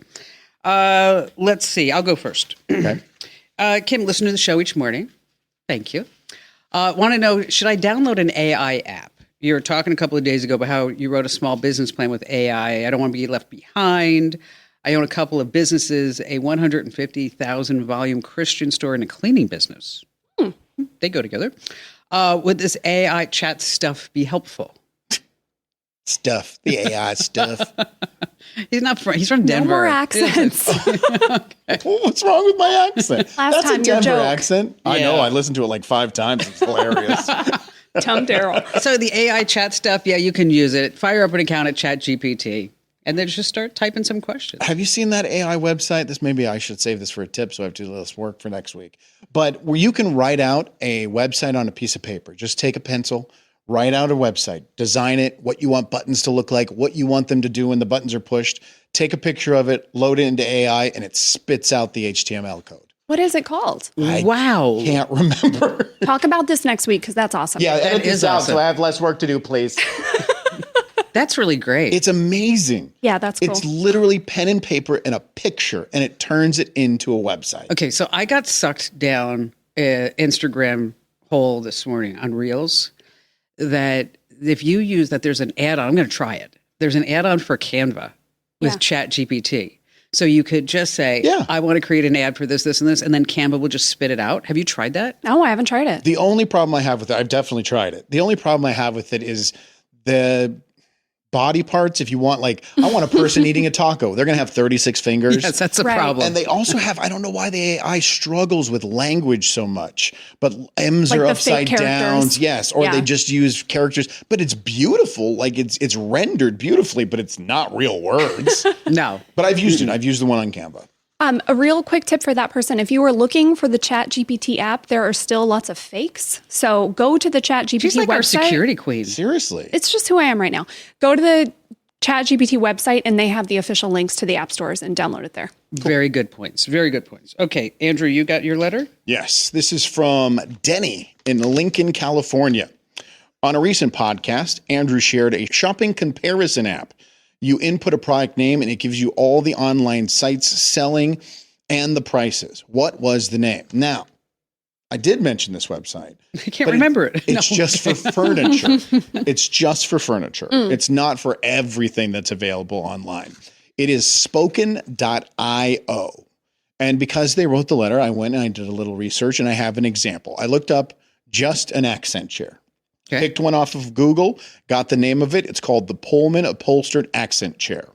Let's see. I'll go first. Okay. Kim, listen to the show each morning. Thank you. Want to know, should I download an AI app? You were talking a couple of days ago about how you wrote a small business plan with AI. I don't want to be left behind. I own a couple of businesses, a 150,000 volume Christian store and a cleaning business. They go together. Would this AI chat stuff be helpful? Stuff, the AI stuff. He's from Denver. No more accents. Okay. What's wrong with my accent? Last That's time a your Denver joke. accent. I know. I listened to it like 5 times. It's hilarious. Tom Darrell. So the AI chat stuff, yeah, you can use it. Fire up an account at ChatGPT and then just start typing some questions. Have you seen that AI website? Maybe I should save this for a tip so I have to do less work for next week. But where you can write out a website on a piece of paper. Just take a pencil, write out a website, design it, what you want buttons to look like, what you want them to do when the buttons are pushed. Take a picture of it, load it into AI, and it spits out the HTML code. What is it called? Wow. Can't remember. Talk about this next week because that's awesome. Yeah, That edit is this out awesome. so I have less work to do, please. That's really great. It's amazing. Yeah, that's cool. It's literally pen and paper and a picture, and it turns it into a website. Okay, so I got sucked down an Instagram hole this morning on Reels that if you use that, there's an add-on. I'm going to try it. There's an add-on for Canva with ChatGPT. So you could just say, I want to create an ad for this, this, and this, and then Canva will just spit it out. Have you tried that? No, I haven't tried it. The only problem I have with it, I've definitely tried it. The only problem I have with it is the body parts. If you want, like, I want a person eating a taco, they're going to have 36 fingers. Yes, that's a problem. And they also have, I don't know why the AI struggles with language so much, but M's Like are the upside fake downs. characters. Yes. Or they just use characters, but it's beautiful. Like it's rendered beautifully, but it's not real words. No. But I've used it. I've used the one on Canva. A real quick tip for that person, if you were looking for the ChatGPT app, there are still lots of fakes. So go to the ChatGPT She's like website. our security queen. Seriously. It's just who I am right now. Go to the ChatGPT website and they have the official links to the app stores and download it there. Very good points. Very good points. Okay, Andrew, you got your letter? Yes. This is from Denny in Lincoln, California. On a recent podcast, Andrew shared a shopping comparison app. You input a product name and it gives you all the online sites selling and the prices. What was the name? Now, I did mention this website. I can't remember it. It's just for furniture. It's just for furniture. It's not for everything that's available online. It is spoken.io. And because they wrote the letter, I went and I did a little research and I have an example. I looked up just an accent chair. Okay. Picked one off of Google, got the name of it. It's called the Pullman Upholstered Accent Chair.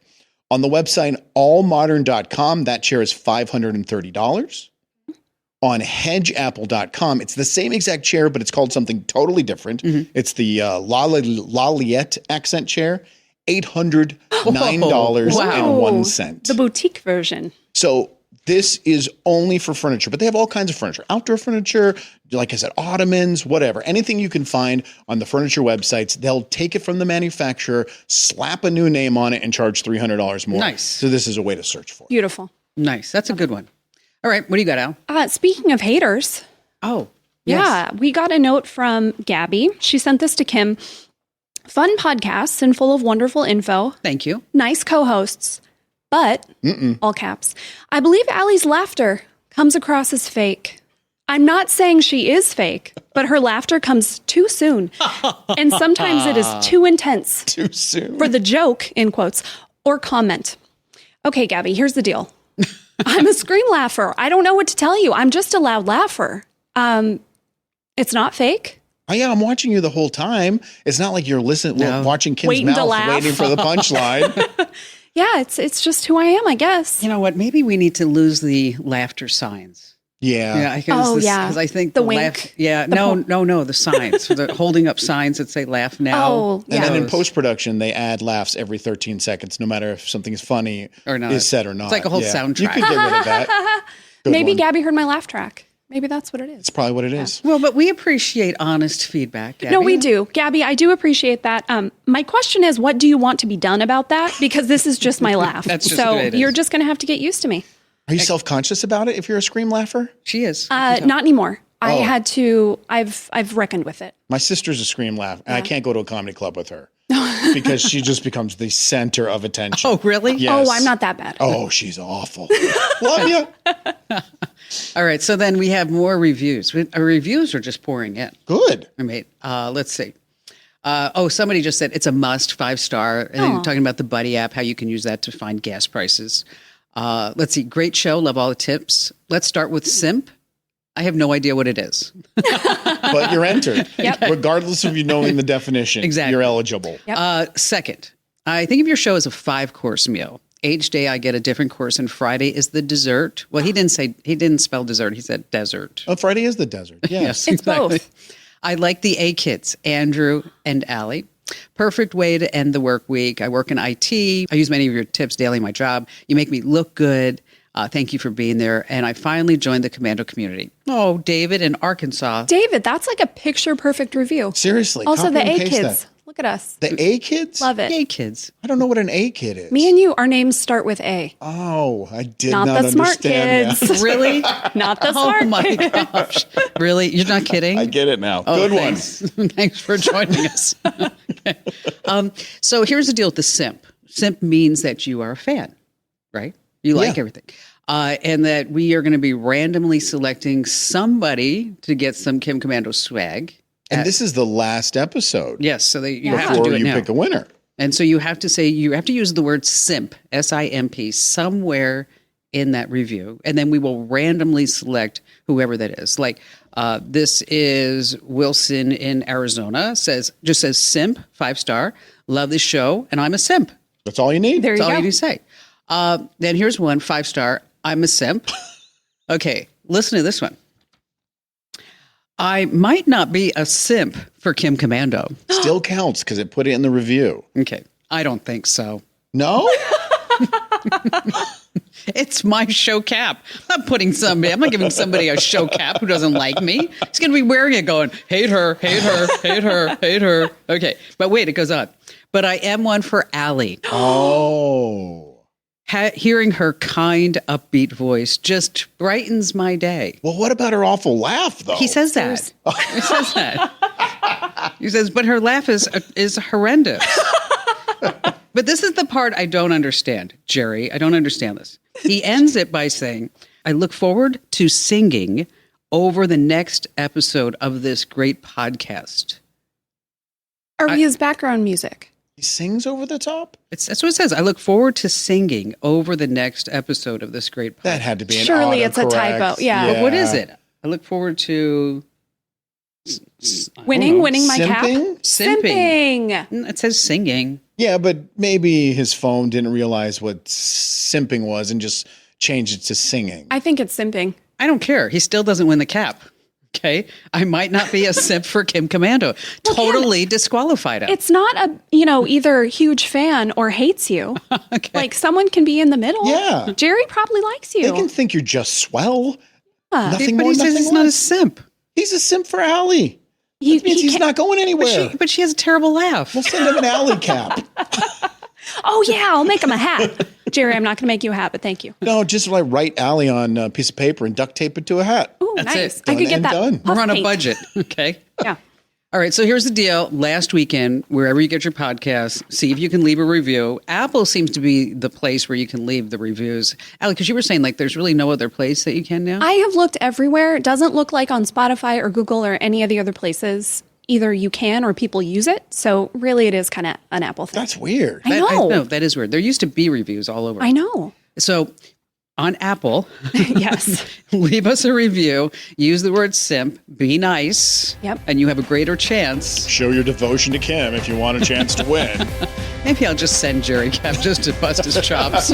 On the website allmodern.com, that chair is $530. On hedgeapple.com, it's the same exact chair, but it's called something totally different. It's the Laliette accent chair, $809.01. The boutique version. So this is only for furniture, but they have all kinds of furniture, outdoor furniture, like I said, ottomans, whatever, anything you can find on the furniture websites. They'll take it from the manufacturer, slap a new name on it, and charge $300 more. Nice. So this is a way to search for it. Beautiful. Nice. That's a good one. All right. What do you got, Al? Speaking of haters. Oh, yes. Yeah, we got a note from Gabby. She sent this to Kim. Fun podcasts and full of wonderful info. Thank you. Nice co-hosts. But, all caps, I believe Allie's laughter comes across as fake. I'm not saying she is fake, but her laughter comes too soon. And sometimes it is too intense. Too soon. For the joke, in quotes, or comment. Okay, Gabby, here's the deal. I'm a scream laugher. I don't know what to tell you. I'm just a loud laugher. It's not fake. Oh, yeah, I'm watching you the whole time. It's not like you're watching Kim's Waiting to mouth, laugh. waiting for the punchline. Yeah, it's just who I am, I guess. You know what? Maybe we need to lose the laughter signs. Yeah. Because I think the wink. wink. Yeah. No, the signs. So they're holding up signs that say laugh now. Oh, yeah. And then in post-production, they add laughs every 13 seconds, no matter if something is funny or not. is said or not. It's like a whole soundtrack. You could get rid of that. Maybe Gabby heard my laugh track. Maybe that's what it is. It's probably what it is. Well, but we appreciate honest feedback, Gabby. No, we do. Gabby, I do appreciate that. My question is, what do you want to be done about that? Because this is just my laugh. That's just so the way it is. you're just going to have to get used to me. Are you self-conscious about it if you're a scream laugher? She is. Not anymore. I had to, I've reckoned with it. My sister's a scream laugh, and I can't go to a comedy club with her because she just becomes the center of attention. Oh, really? Yes. Oh, I'm not that bad. Oh, she's awful. Love you. All right. So then we have more reviews. Our reviews are just pouring in. Good. I mean, let's see. Somebody just said it's a must, 5-star. And then you're talking about the Buddy app, how you can use that to find gas prices. Let's see. Great show. Love all the tips. Let's start with simp. I have no idea what it is. But you're entered. Yep. Regardless of you knowing the definition, exactly. You're eligible. Yep. Second, I think of your show as a 5-course meal. Each day I get a different course, and Friday is the dessert. Well, he didn't spell dessert. He said desert. Oh, Friday is the desert. Yes, it's exactly. Both. I like the A kids, Andrew and Allie. Perfect way to end the work week. I work in IT. I use many of your tips daily in my job. You make me look good. Thank you for being there. And I finally joined the Commando community. Oh, David in Arkansas. David, that's like a picture perfect review. Seriously. Also, the A kids. Look at us. The A kids? Love it. A kids. I don't know what an A kid is. Me and you, our names start with A. Oh, I did not the smart kids. That. Really? Not the smart kids. Oh my gosh. Really? You're not kidding? I get it now. Good one. Thanks for joining us. Okay. So here's the deal with the simp. Simp means that you are a fan, right? You like everything. And that we are going to be randomly selecting somebody to get some Kim Commando swag. And this is the last episode. Yes, so you have to do it now. Pick a winner. And so you have to use the word simp, S-I-M-P, somewhere in that review. And then we will randomly select whoever that is. Like this is Wilson in Arizona, just says simp, 5-star, love this show, and I'm a simp. That's all you need. There you go. That's all you need to say. Then here's one, 5-star, I'm a simp. Okay, listen to this one. I might not be a simp for Kim Commando. Still counts because it put it in the review. Okay. I don't think so. No? It's my show cap. I'm not giving somebody a show cap who doesn't like me. He's going to be wearing it going, hate her, hate her, hate her, hate her. Okay. But wait, it goes on. But I am one for Allie. Oh. Hearing her kind, upbeat voice just brightens my day. Well, what about her awful laugh, though? He says that. He says that. He says, but her laugh is horrendous. But this is the part I don't understand, Jerry. I don't understand this. He ends it by saying, I look forward to singing over the next episode of this great podcast. Are we his background music? He sings over the top? That's what it says. I look forward to singing over the next episode of this great podcast. That had to be an Surely it's a typo. Yeah. But what is it? I look forward to... winning my cap? Simping. It says singing. Yeah, but maybe his phone didn't realize what simping was and just changed it to singing. I think it's simping. I don't care. He still doesn't win the cap. Okay. I might not be a simp for Kim Commando. Well, totally disqualified him. It's not either huge fan or hates you. Okay. Like someone can be in the middle. Yeah. Jerry probably likes you. They can think you're just swell. Nothing but more, he says he's not a simp. He's a simp for Allie. That means he's not going anywhere. But she has a terrible laugh. We'll send him an Allie cap. Oh, yeah, I'll make him a hat. Jerry, I'm not going to make you a hat, but thank you. No, just write Allie on a piece of paper and duct tape it to a hat. Ooh, nice. I could get that. Done. We're on a budget, okay? Yeah. All right, so here's the deal. Last weekend, wherever you get your podcasts, see if you can leave a review. Apple seems to be the place where you can leave the reviews. Allie, because you were saying there's really no other place that you can now? I have looked everywhere. It doesn't look like on Spotify or Google or any of the other places. Either you can or people use it. So really it is kind of an Apple thing. That's weird. I know. That is weird. There used to be reviews all over. I know. So on Apple, yes, leave us a review. Use the word simp. Be nice. Yep. And you have a greater chance. Show your devotion to Kim if you want a chance to win. Maybe I'll just send Jerry Cap just to bust his chops.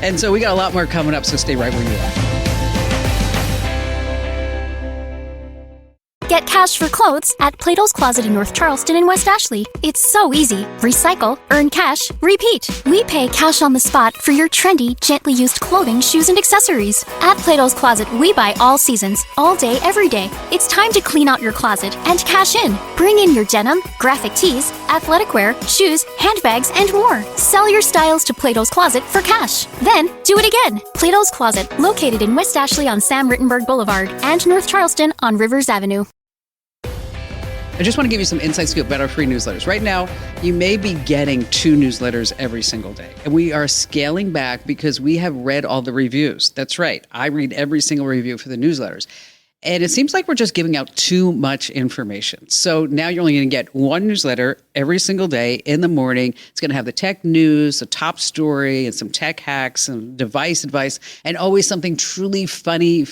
And so we got a lot more coming up, so stay right where you are. Get cash for clothes at Plato's Closet in North Charleston and West Ashley. It's so easy. Recycle, earn cash, repeat. We pay cash on the spot for your trendy, gently used clothing, shoes, and accessories. At Plato's Closet, we buy all seasons, all day, every day. It's time to clean out your closet and cash in. Bring in your denim, graphic tees, athletic wear, shoes, handbags, and more. Sell your styles to Plato's Closet for cash. Then, do it again. Plato's Closet, located in West Ashley on Sam Rittenberg Boulevard and North Charleston on Rivers Avenue. I just want to give you some inside scoop about our free newsletters. Right now, you may be getting 2 newsletters every single day. And we are scaling back because we have read all the reviews. That's right. I read every single review for the newsletters. And it seems like we're just giving out too much information. So now you're only going to get one newsletter every single day in the morning. It's going to have the tech news, the top story, and some tech hacks and device advice, and always something truly funny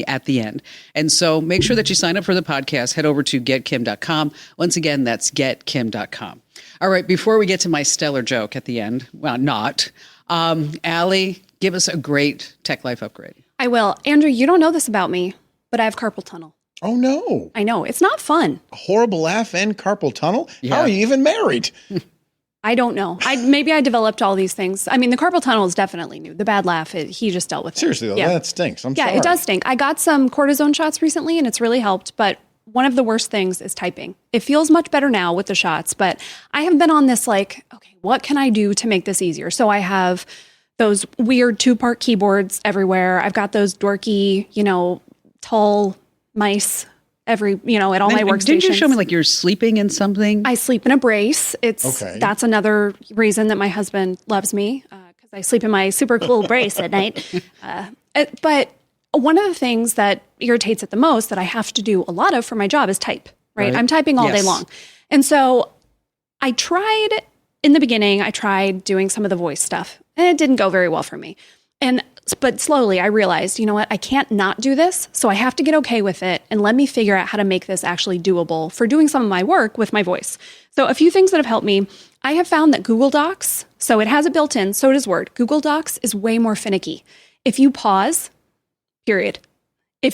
at the end. And so make sure that you sign up for the podcast. Head over to getkim.com. Once again, that's getkim.com. All right, before we get to my stellar joke at the end, well, not, Allie, give us a great Tech Life upgrade. I will. Andrew, you don't know this about me, but I have carpal tunnel. Oh, no. I know. It's not fun. A horrible laugh and carpal tunnel? Yeah. How are you even married? I don't know. Maybe I developed all these things. I mean, the carpal tunnel is definitely new. The bad laugh, he just dealt with it. Seriously, though, that stinks. I'm sorry. Yeah, it does stink. I got some cortisone shots recently, and it's really helped. But one of the worst things is typing. It feels much better now with the shots. But I have been on this okay, what can I do to make this easier? So I have those weird 2-part keyboards everywhere. I've got those dorky, tall mice at all my workstations. Didn't you show me you're sleeping in something? I sleep in a brace. That's another reason that my husband loves me, because I sleep in my super cool brace at night. But one of the things that irritates it the most that I have to do a lot of for my job is type, right? I'm typing all day long. And so in the beginning, I tried doing some of the voice stuff, and it didn't go very well for me. But slowly I realized, you know what, I can't not do this. So I have to get okay with it and let me figure out how to make this actually doable for doing some of my work with my voice. So a few things that have helped me. I have found that Google Docs, so it has it built in, so does Word. Google Docs is way more finicky. If you pause, period.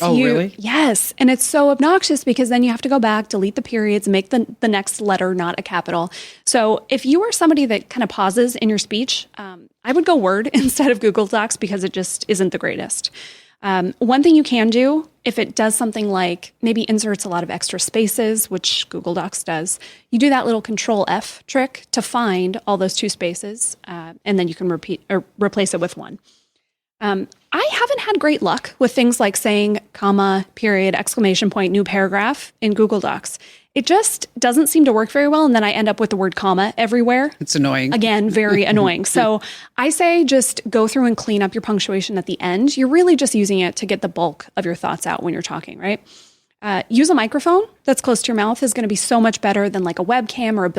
Really? Yes. And it's so obnoxious because then you have to go back, delete the periods, make the next letter not a capital. So if you are somebody that kind of pauses in your speech, I would go Word instead of Google Docs because it just isn't the greatest. One thing you can do, if it does something like maybe inserts a lot of extra spaces, which Google Docs does, you do that little Control F trick to find all those 2 spaces, and then you can replace it with 1. I haven't had great luck with things like saying comma, period, exclamation point, new paragraph in Google Docs. It just doesn't seem to work very well. And then I end up with the word comma everywhere. It's annoying. Again, very annoying. So I say just go through and clean up your punctuation at the end. You're really just using it to get the bulk of your thoughts out when you're talking, right? Use a microphone that's close to your mouth is going to be so much better than like a webcam or a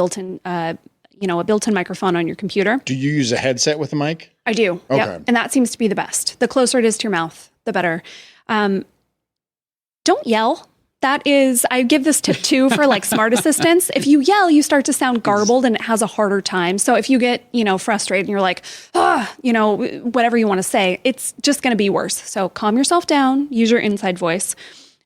built-in microphone on your computer. Do you use a headset with a mic? I do. Okay. Yep. And that seems to be the best. The closer it is to your mouth, the better. Don't yell. I give this tip too for smart assistants. If you yell, you start to sound garbled and it has a harder time. So if you get, frustrated and you're like, whatever you want to say, it's just going to be worse. So calm yourself down, use your inside voice.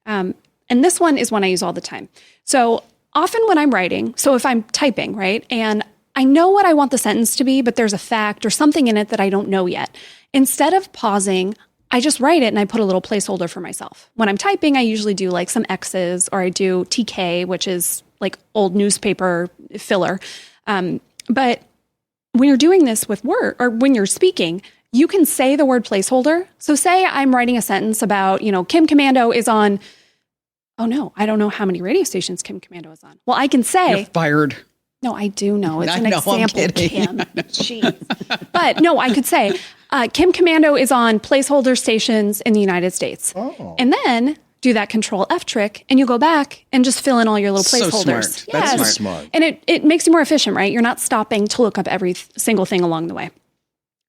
And this one is one I use all the time. So often when I'm writing, so if I'm typing, right, and I know what I want the sentence to be, but there's a fact or something in it that I don't know yet. Instead of pausing, I just write it and I put a little placeholder for myself. When I'm typing, I usually do some X's or I do TK, which is old newspaper filler. But when you're doing this with Word or when you're speaking, you can say the word placeholder. So say I'm writing a sentence about, Kim Commando is on, oh no, I don't know how many radio stations Kim Commando is on. Well, I can say. You're fired. No, I do know. It's an example, Kim. Jeez. But no, I could say, Kim Commando is on placeholder stations in the United States. Oh. And then do that Control F trick, and you go back and just fill in all your little placeholders. So smart. Yes. That's smart. And it makes you more efficient, right? You're not stopping to look up every single thing along the way.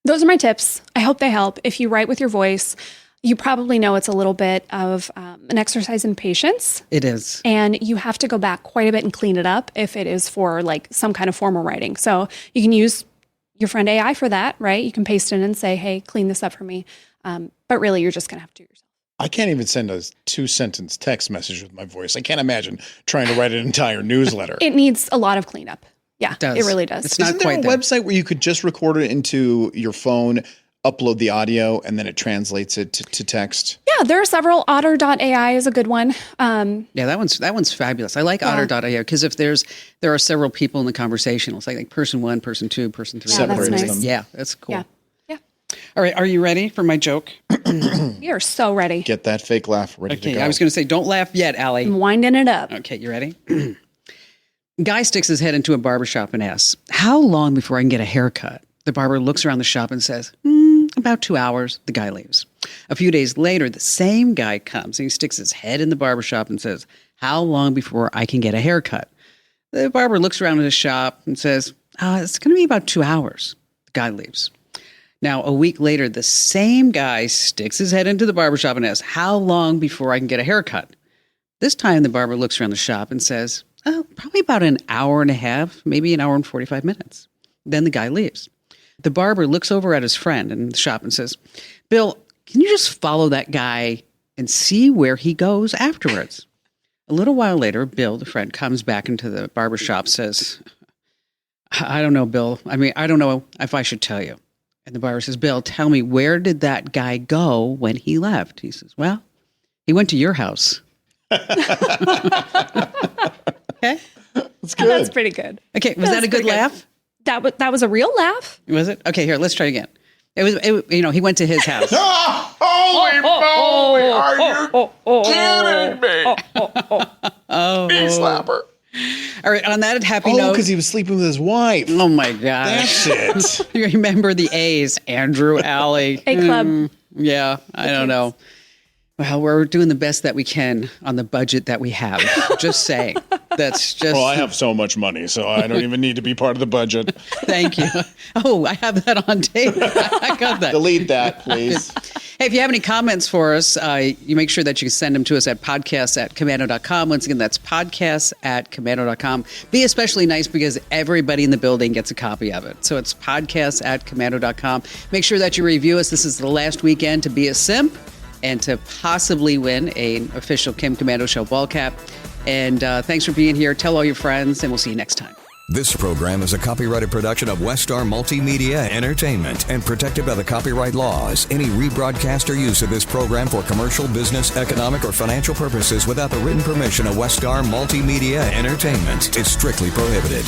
Those are my tips. I hope they help. If you write with your voice, you probably know it's a little bit of an exercise in patience. It is. And you have to go back quite a bit and clean it up if it is for some kind of formal writing. So you can use your friend AI for that, right? You can paste it in and say, hey, clean this up for me. But really, you're just going to have to do it yourself. I can't even send a 2-sentence text message with my voice. I can't imagine trying to write an entire newsletter. It needs a lot of cleanup. Yeah, it really does. It's not quite there. Isn't there a website where you could just record it into your phone, upload the audio, and then it translates it to text? Yeah, there are several. Otter.ai is a good one. Yeah, that one's fabulous. I like Otter.ai because if there are several people in the conversation, it's like person 1, person 2, person 3. Separates that's nice. them. Yeah, that's cool. Yeah. All right, are you ready for my joke? We are so ready. Get that fake laugh ready to go. I was going to say, don't laugh yet, Allie. I'm winding it up. Okay, you ready? Guy sticks his head into a barbershop and asks, how long before I can get a haircut? The barber looks around the shop and says, About 2 hours, the guy leaves. A few days later, the same guy comes and he sticks his head in the barbershop and says, how long before I can get a haircut? The barber looks around at his shop and says, it's going to be about 2 hours. The guy leaves. Now, a week later, the same guy sticks his head into the barbershop and asks, how long before I can get a haircut? This time, the barber looks around the shop and says, probably about an hour and a half, maybe an hour and 45 minutes. Then the guy leaves. The barber looks over at his friend in the shop and says, Bill, can you just follow that guy and see where he goes afterwards? A little while later, Bill, the friend, comes back into the barber shop, says, I don't know, Bill. I don't know if I should tell you. And the barber says, Bill, tell me, where did that guy go when he left? He says, well, he went to your house. Okay. That's good. That's pretty good. Okay. Was that a good laugh? That was a real laugh. Was it? Okay, here, let's try again. He went to his house. Holy moly, are you kidding me? Knee slapper. All right, on that happy note. because he was sleeping with his wife. Oh, my gosh. That's it. You remember the A's, Andrew, Allie. A club. Yeah, I don't know. Well, we're doing the best that we can on the budget that we have. Just saying. That's just. Well, I have so much money, so I don't even need to be part of the budget. Thank you. Oh, I have that on tape. I got that. Delete that, please. Hey, if you have any comments for us, you make sure that you send them to us at podcasts@commando.com. Once again, that's podcasts@commando.com. Be especially nice because everybody in the building gets a copy of it. So it's podcasts@commando.com. Make sure that you review us. This is the last weekend to be a simp and to possibly win an official Kim Commando Show ball cap. And thanks for being here. Tell all your friends, and we'll see you next time. This program is a copyrighted production of Westar Multimedia Entertainment and protected by the copyright laws. Any rebroadcast or use of this program for commercial, business, economic, or financial purposes without the written permission of Westar Multimedia Entertainment is strictly prohibited.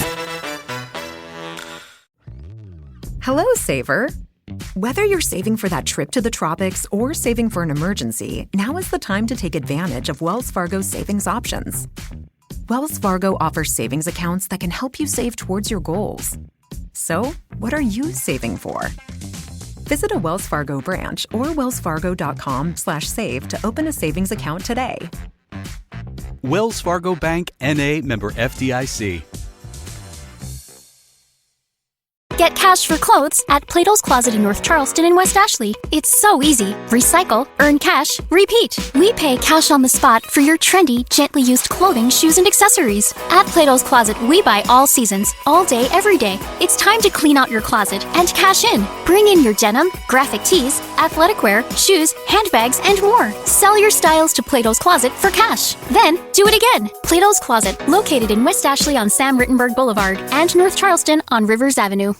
Hello, Saver. Whether you're saving for that trip to the tropics or saving for an emergency, now is the time to take advantage of Wells Fargo's savings options. Wells Fargo offers savings accounts that can help you save towards your goals. So, what are you saving for? Visit a Wells Fargo branch or wellsfargo.com/save to open a savings account today. Wells Fargo Bank, N.A., member FDIC. Get cash for clothes at Plato's Closet in North Charleston and West Ashley. It's so easy. Recycle, earn cash, repeat. We pay cash on the spot for your trendy, gently used clothing, shoes, and accessories. At Plato's Closet, we buy all seasons, all day, every day. It's time to clean out your closet and cash in. Bring in your denim, graphic tees, athletic wear, shoes, handbags, and more. Sell your styles to Plato's Closet for cash. Then, do it again. Plato's Closet, located in West Ashley on Sam Rittenberg Boulevard and North Charleston on Rivers Avenue.